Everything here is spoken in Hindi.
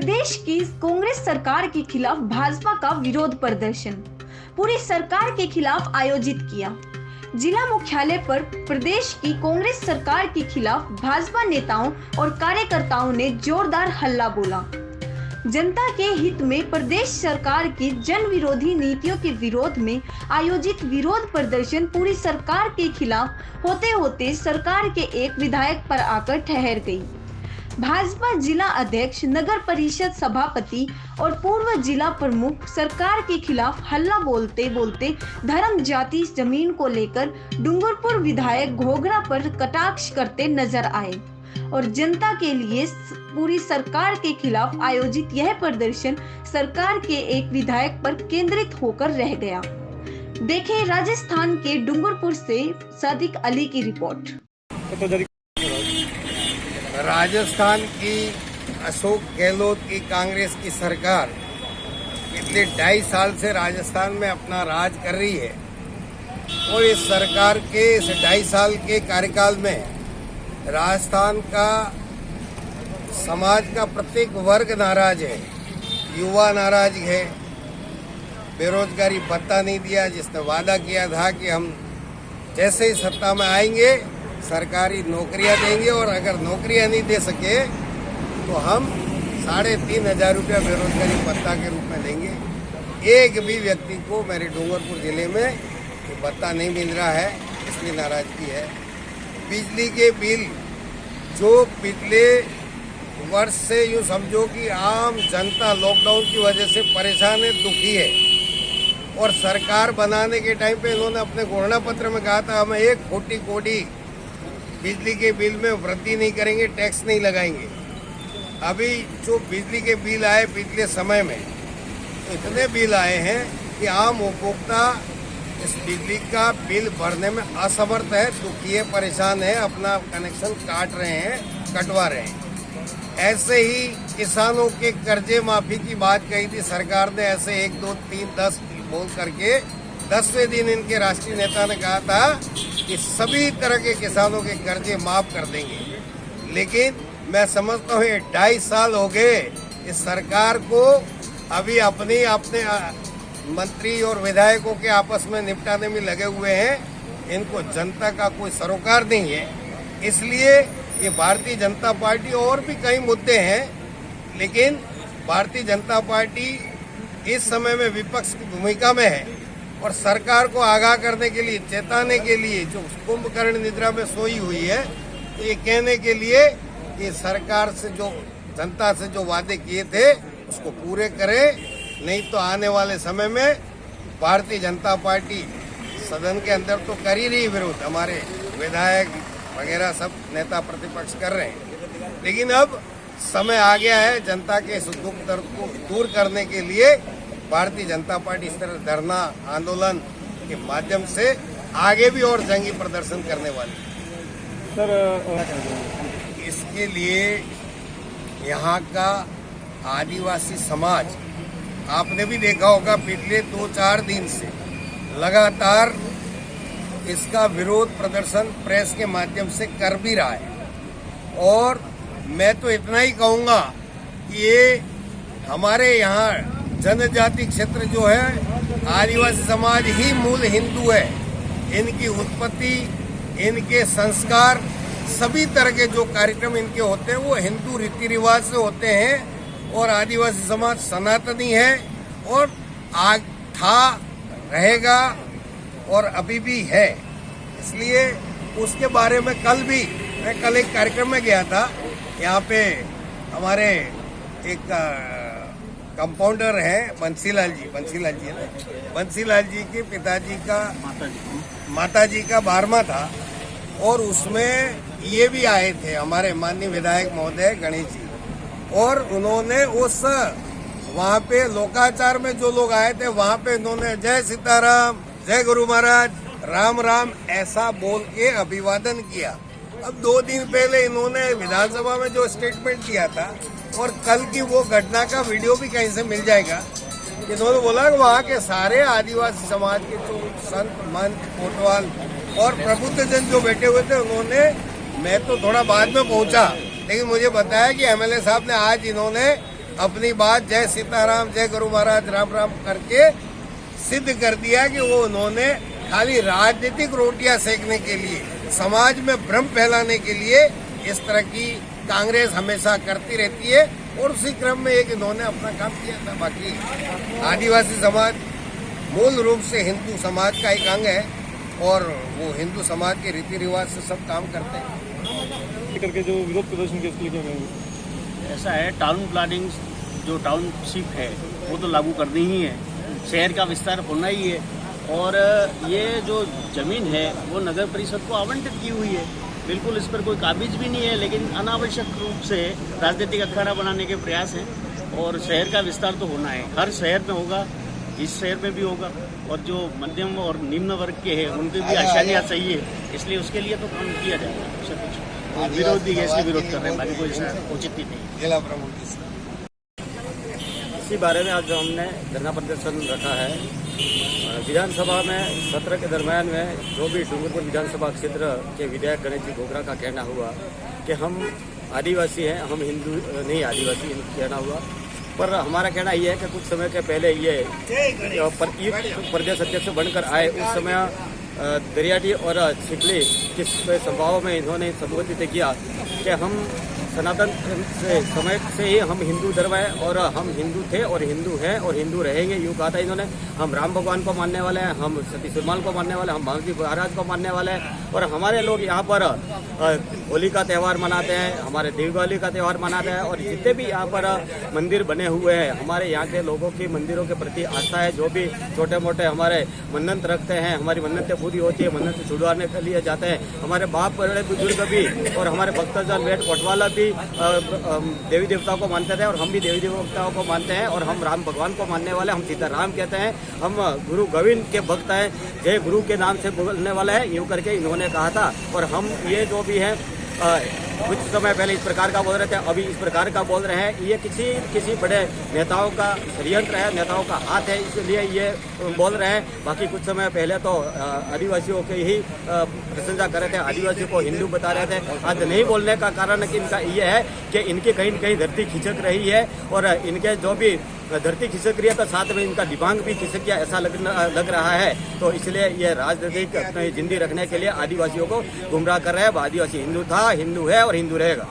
प्रदेश की कांग्रेस सरकार के खिलाफ भाजपा का विरोध प्रदर्शन पूरी सरकार के खिलाफ आयोजित किया। जिला मुख्यालय पर प्रदेश की कांग्रेस सरकार के खिलाफ भाजपा नेताओं और कार्यकर्ताओं ने जोरदार हल्ला बोला। जनता के हित में प्रदेश सरकार की जन विरोधी नीतियों के विरोध में आयोजित विरोध प्रदर्शन पूरी सरकार के खिलाफ होते होते सरकार के एक विधायक पर आकर ठहर गई। भाजपा जिला अध्यक्ष, नगर परिषद सभापति और पूर्व जिला प्रमुख सरकार के खिलाफ हल्ला बोलते बोलते धर्म जाति जमीन को लेकर डूंगरपुर विधायक घोगरा पर कटाक्ष करते नजर आए और जनता के लिए पूरी सरकार के खिलाफ आयोजित यह प्रदर्शन सरकार के एक विधायक पर केंद्रित होकर रह गया। देखें राजस्थान के डूंगरपुर से सादिक अली की रिपोर्ट। राजस्थान की अशोक गहलोत की कांग्रेस की सरकार पिछले 2.5 साल से राजस्थान में अपना राज कर रही है और इस सरकार के इस 2.5 साल के कार्यकाल में राजस्थान का समाज का प्रत्येक वर्ग नाराज है। युवा नाराज है, बेरोजगारी भत्ता नहीं दिया, जिसने वादा किया था कि हम जैसे ही सत्ता में आएंगे सरकारी नौकरियां देंगे और अगर नौकरियां नहीं दे सके तो हम 3,500 रुपया बेरोजगारी भत्ता के रूप में देंगे। एक भी व्यक्ति को मेरे डूंगरपुर जिले में भत्ता नहीं मिल रहा है, इसलिए नाराजगी है। बिजली के बिल जो पिछले वर्ष से यूँ समझो कि आम जनता लॉकडाउन की वजह से परेशान है, दुखी है और सरकार बनाने के टाइम पे इन्होंने अपने घोषणा पत्र में कहा था हम 1 कोटि बिजली के बिल में वृद्धि नहीं करेंगे, टैक्स नहीं लगाएंगे। अभी जो बिजली के बिल आए पिछले समय में तो इतने बिल आए हैं कि आम उपभोक्ता इस बिजली का बिल भरने में असमर्थ है, दुखी है, परेशान है, अपना कनेक्शन काट रहे हैं, कटवा रहे हैं। ऐसे ही किसानों के कर्जे माफी की बात कही थी सरकार ने, ऐसे 1, 2, 3, 10 बोल करके 10वें दिन इनके राष्ट्रीय नेता ने कहा था कि सभी तरह के किसानों के कर्जे माफ कर देंगे। लेकिन मैं समझता हूँ ये 2.5 साल हो गए इस सरकार को अभी अपने मंत्री और विधायकों के आपस में निपटाने में लगे हुए हैं। इनको जनता का कोई सरोकार नहीं है, इसलिए ये भारतीय जनता पार्टी और भी कई मुद्दे हैं, लेकिन भारतीय जनता पार्टी इस समय में विपक्ष की भूमिका में है और सरकार को आगाह करने के लिए, चेताने के लिए, जो कुंभकर्ण निद्रा में सोई हुई है, तो ये कहने के लिए कि सरकार से जो जनता से जो वादे किए थे उसको पूरे करे, नहीं तो आने वाले समय में भारतीय जनता पार्टी सदन के अंदर तो कर ही रही विरोध, हमारे विधायक वगैरह सब नेता प्रतिपक्ष कर रहे हैं, लेकिन अब समय आ गया है जनता के इस दुख दर्द को दूर करने के लिए भारतीय जनता पार्टी इस तरह धरना आंदोलन के माध्यम से आगे भी और जंगी प्रदर्शन करने वाली है। सर, इसके लिए यहाँ का आदिवासी समाज आपने भी देखा होगा पिछले 2-4 दिन से लगातार इसका विरोध प्रदर्शन प्रेस के माध्यम से कर भी रहा है और मैं तो इतना ही कहूँगा कि ये हमारे यहाँ जनजाति क्षेत्र जो है आदिवासी समाज ही मूल हिंदू है। इनकी उत्पत्ति, इनके संस्कार, सभी तरह के जो कार्यक्रम इनके होते हैं वो हिंदू रीति रिवाज से होते हैं और आदिवासी समाज सनातनी है और रहेगा और अभी भी है। इसलिए उसके बारे में मैं कल एक कार्यक्रम में गया था। यहाँ पे हमारे एक कंपाउंडर है बंसीलाल जी है ना, बंसीलाल जी के पिताजी का माताजी का 12वां था और उसमें ये भी आए थे हमारे माननीय विधायक महोदय गणेश जी और उन्होंने वहाँ पे लोकाचार में जो लोग आए थे वहाँ पे उन्होंने जय सीताराम, जय गुरु महाराज, राम राम ऐसा बोल के अभिवादन किया। अब 2 दिन पहले इन्होंने विधानसभा में जो स्टेटमेंट दिया था और कल की वो घटना का वीडियो भी कहीं से मिल जाएगा। इन्होंने बोला कि वहाँ के सारे आदिवासी समाज के जो संत, मंत, कोतवाल और प्रबुद्धजन जो बैठे हुए थे मैं तो थोड़ा बाद में पहुंचा, लेकिन मुझे बताया कि एमएलए साहब ने आज इन्होंने अपनी बात जय सीताराम जय गुरु महाराज राम राम करके सिद्ध कर दिया कि वो उन्होंने खाली राजनीतिक रोटियां सेकने के लिए, समाज में भ्रम फैलाने के लिए इस तरह की कांग्रेस हमेशा करती रहती है। और उसी क्रम में एक इन्होंने अपना काम किया था। बाकी आदिवासी समाज मूल रूप से हिंदू समाज का एक अंग है और वो हिंदू समाज के रीति रिवाज से सब काम करते हैं। करके जो विरोध प्रदर्शन के इसके लिए क्या ऐसा है, टाउन प्लानिंग जो टाउनशिप है वो तो लागू करनी ही है, शहर का विस्तार होना ही है। और ये जो ज़मीन है वो नगर परिषद को आवंटित की हुई है, बिल्कुल इस पर कोई काबिज भी नहीं है, लेकिन अनावश्यक रूप से राजनीतिक अखाड़ा बनाने के प्रयास हैं। और शहर का विस्तार तो होना है, हर शहर में होगा, इस शहर में भी होगा। और जो मध्यम और निम्न वर्ग के हैं उनकी भी आसानियाँ चाहिए, इसलिए उसके लिए तो काम किया जाएगा। उससे कुछ विरोधी है इसलिए विरोध कर रहे हैं, बाकी कोई इसमें उचित ही नहीं। जिला प्रमुख इसी बारे में आज जो हमने धरना प्रदर्शन रखा है, विधानसभा में सत्र के दरम्यान में जो भी डूंगरपुर विधानसभा क्षेत्र के विधायक गणेश जी घोगरा का कहना हुआ कि हम आदिवासी हैं, हम हिंदू नहीं आदिवासी कहना हुआ। पर हमारा कहना ये है कि कुछ समय के पहले ये प्रदेश अध्यक्ष बनकर आए, उस समय दरियाडी और छिकली के संभाव में इन्होंने संबोधित किया कि हम सनातन से समय से ही हम हिंदू धर्म है और हम हिंदू थे और हिंदू हैं और हिंदू रहेंगे, यूँ कहा था इन्होंने। हम राम भगवान को मानने वाले हैं, हम सती सुरमाल को मानने वाले हैं, हम बांकी महाराज को मानने वाले हैं। और हमारे लोग यहाँ पर होली का त्यौहार मनाते हैं, हमारे दिवाली का त्यौहार मनाते हैं। और जितने भी यहाँ पर मंदिर बने हुए हैं, हमारे यहाँ के लोगों की मंदिरों के प्रति आस्था है। जो भी छोटे मोटे हमारे मन्नत रखते हैं, हमारी मन्नतें पूरी होती है, मन्नत छुड़वाने के लिए जाते हैं। हमारे बाप बड़े बुजुर्ग भी और हमारे भक्तजन वेट कोटवाला भी देवी देवताओं को मानते थे और हम भी देवी देवताओं को मानते हैं। और हम राम भगवान को मानने वाले, हम सीताराम कहते हैं, हम गुरु गोविंद के भक्त हैं, जय गुरु के नाम से बोलने वाले हैं, यूँ करके इन्होंने कहा था। और हम ये जो भी हैं कुछ समय पहले इस प्रकार का बोल रहे थे, अभी इस प्रकार का बोल रहे हैं। ये किसी बड़े नेताओं का षड्यंत्र है, नेताओं का हाथ है, इसलिए ये बोल रहे हैं। बाकी कुछ समय पहले तो आदिवासियों की ही प्रशंसा कर रहे थे, आदिवासियों को हिंदू बता रहे थे। आज नहीं बोलने का कारण कि इनका ये है कि इनकी कहीं न कहीं धरती खिसक रही है और इनके जो भी धरती खिसक रही है तो साथ में इनका दिमाग भी खिसक गया, ऐसा लग रहा है। तो इसलिए ये राजनीतिक अपनी जिंदगी रखने के लिए आदिवासियों को गुमराह कर रहे हैं। आदिवासी हिंदू था, हिंदू है और हिंदू रहेगा।